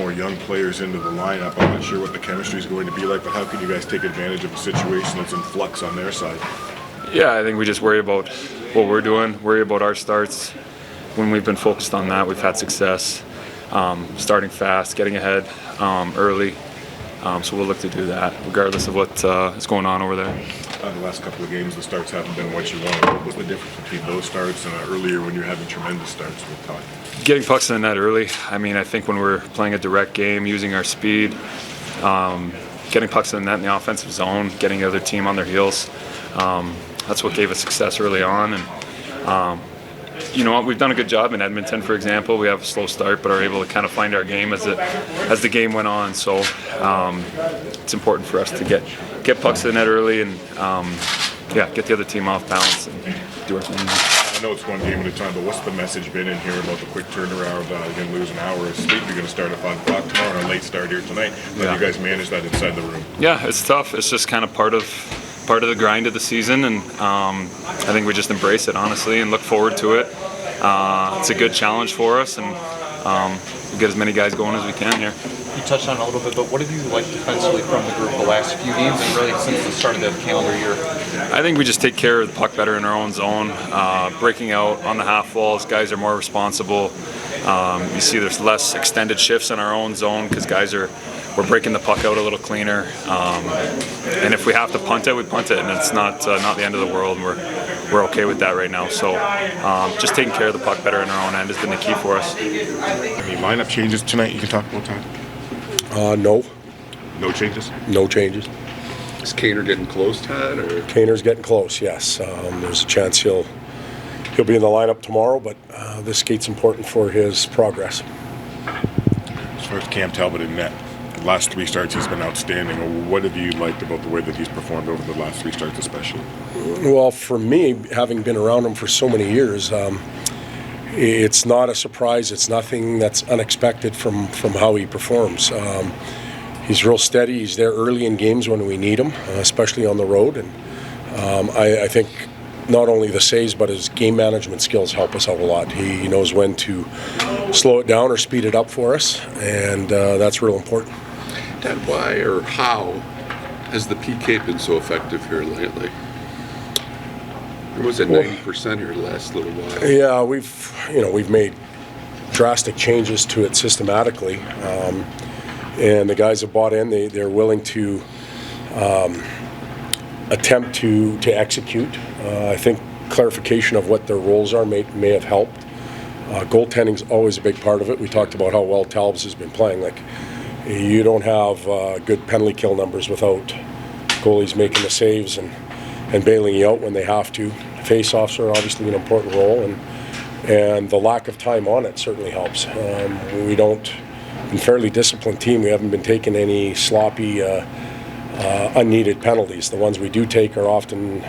more young players into the lineup. I'm not sure what the chemistry is going to be like, but how can you guys take advantage of a situation that's in flux on their side? Yeah, I think we just worry about what we're doing, worry about our starts. When we've been focused on that, we've had success. Starting fast, getting ahead early. So we'll look to do that, regardless of what is going on over there. The last couple of games, the starts haven't been what you wanted. What was the difference between those starts and earlier when you were having tremendous starts with Todd? Getting pucks in the net early. I mean, I think when we're playing a direct game, using our speed, getting pucks in the net in the offensive zone, getting the other team on their heels, that's what gave us success early on. And you know what, we've done a good job in Edmonton, for example. We have a slow start, but are able to kind of find our game as the game went on. So it's important for us to get pucks in the net early and get the other team off balance and do our thing. I know it's one game at a time, but what's the message been in here about the quick turnaround? You're going to lose an hour of sleep. You're going to start at 5 o'clock tomorrow and a late start here tonight. How do you guys manage that inside the room? Yeah, it's tough. It's just kind of part of the grind of the season, and I think we just embrace it, honestly, and look forward to it. It's a good challenge for us, and we get as many guys going as we can here. You touched on it a little bit, but what have you liked defensively from the group the last few games and really since the start of the calendar year? I think we just take care of the puck better in our own zone, breaking out on the half walls. Guys are more responsible. You see there's less extended shifts in our own zone because we're breaking the puck out a little cleaner. And if we have to punt it, we punt it, and it's not the end of the world. And we're okay with that right now. So just taking care of the puck better in our own end has been the key for us. Any lineup changes tonight you can talk about, Todd? No. No changes? No changes. Is Kaner getting close, Todd? Or? Kaner's getting close, yes. There's a chance he'll be in the lineup tomorrow, but this skate's important for his progress. As far as Cam Talbot in net, the last 3 starts he's been outstanding. What have you liked about the way that he's performed over the last 3 starts especially? Well, for me, having been around him for so many years, it's not a surprise. It's nothing that's unexpected from how he performs. He's real steady. He's there early in games when we need him, especially on the road. And I think not only the saves, but his game management skills help us out a lot. He knows when to slow it down or speed it up for us, and that's real important. Dad, why or how has the PK been so effective here lately? It was at 90% here the last little while. Yeah, we've made drastic changes to it systematically, and the guys have bought in. They're willing to attempt to execute. I think clarification of what their roles are may have helped. Goaltending's always a big part of it. We talked about how well Talbot has been playing. Like, you don't have good penalty kill numbers without goalies making the saves and bailing you out when they have to. Face-offs are obviously an important role, and the lack of time on it certainly helps. We've been a fairly disciplined team. We haven't been taking any sloppy, unneeded penalties. The ones we do take are often,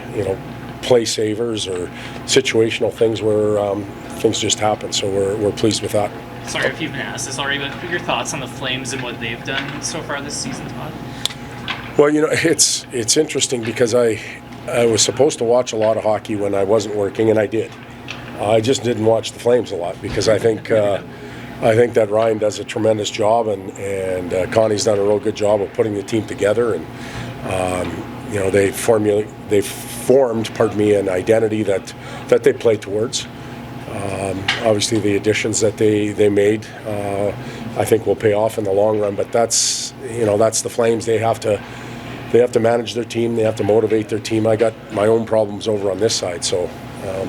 play savers or situational things where things just happen. So we're pleased with that. Sorry if you've been asked this already, but your thoughts on the Flames and what they've done so far this season, Todd? Well, it's interesting because I was supposed to watch a lot of hockey when I wasn't working, and I did. I just didn't watch the Flames a lot because I think that Ryan does a tremendous job, and Connie's done a real good job of putting the team together, and they formed an identity that they play towards. Obviously, the additions that they made, I think, will pay off in the long run. But that's the Flames. They have to manage their team. They have to motivate their team. I got my own problems over on this side, so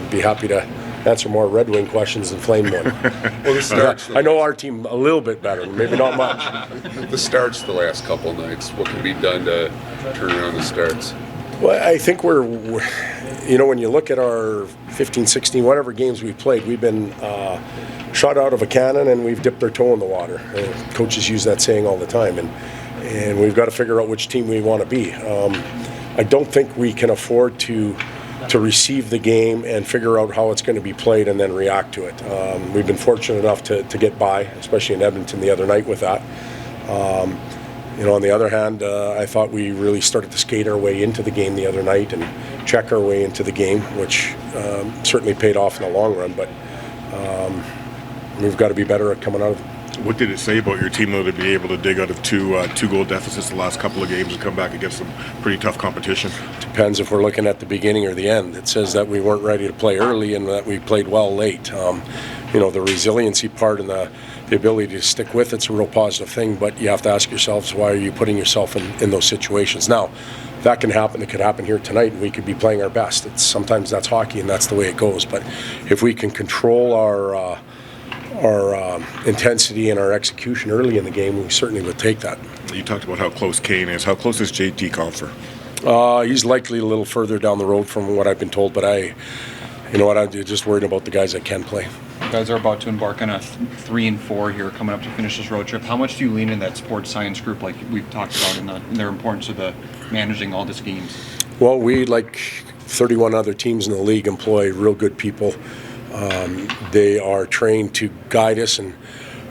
be happy to answer more Red Wing questions than Flame one. Well, the starts. I know our team a little bit better, maybe not much. The starts the last couple nights. What can be done to turn around the starts? Well, I think we're when you look at our 15, 16, whatever games we've played, we've been shot out of a cannon and we've dipped our toe in the water. Coaches use that saying all the time, and we've got to figure out which team we want to be. I don't think we can afford to receive the game and figure out how it's going to be played and then react to it. We've been fortunate enough to get by, especially in Edmonton the other night with that. On the other hand, I thought we really started to skate our way into the game the other night and check our way into the game, which certainly paid off in the long run. But we've got to be better at coming out of it. What did it say about your team, though, to be able to dig out of two-goal deficits the last couple of games and come back against some pretty tough competition? Depends if we're looking at the beginning or the end. It says that we weren't ready to play early and that we played well late. The resiliency part and the ability to stick with it's a real positive thing, but you have to ask yourselves, why are you putting yourself in those situations? Now, that can happen. It could happen here tonight, and we could be playing our best. Sometimes that's hockey, and that's the way it goes. But if we can control our intensity and our execution early in the game, we certainly would take that. You talked about how close Kane is. How close is JT Compher? He's likely a little further down the road from what I've been told, but I'm just worried about the guys that can play. You guys are about to embark on a 3-4 here coming up to finish this road trip. How much do you lean in that sports science group, like we've talked about, in their importance of the managing all these games? Well, we, like 31 other teams in the league, employ real good people. They are trained to guide us and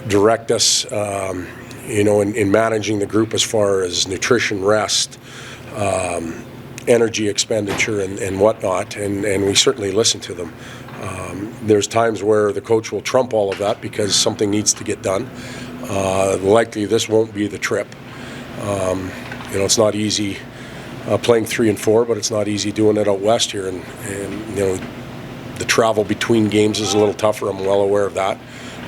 direct us, in managing the group as far as nutrition, rest, energy expenditure, and whatnot, and we certainly listen to them. There's times where the coach will trump all of that because something needs to get done. Likely this won't be the trip. It's not easy playing 3-4, but it's not easy doing it out west here, and the travel between games is a little tougher. I'm well aware of that.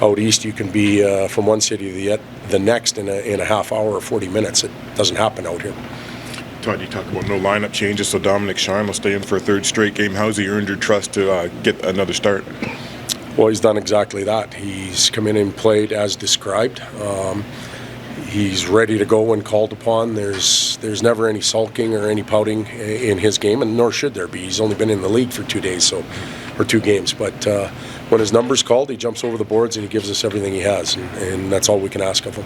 Out east, you can be from one city to the next in a half hour or 40 minutes. It doesn't happen out here. Todd, you talked about no lineup changes, so Dominic Shine will stay in for a third straight game. How's he earned your trust to get another start? Well, he's done exactly that. He's come in and played as described. He's ready to go when called upon. There's never any sulking or any pouting in his game, and nor should there be. He's only been in the league for 2 days, or 2 games. But when his number's called, he jumps over the boards and he gives us everything he has, and that's all we can ask of him.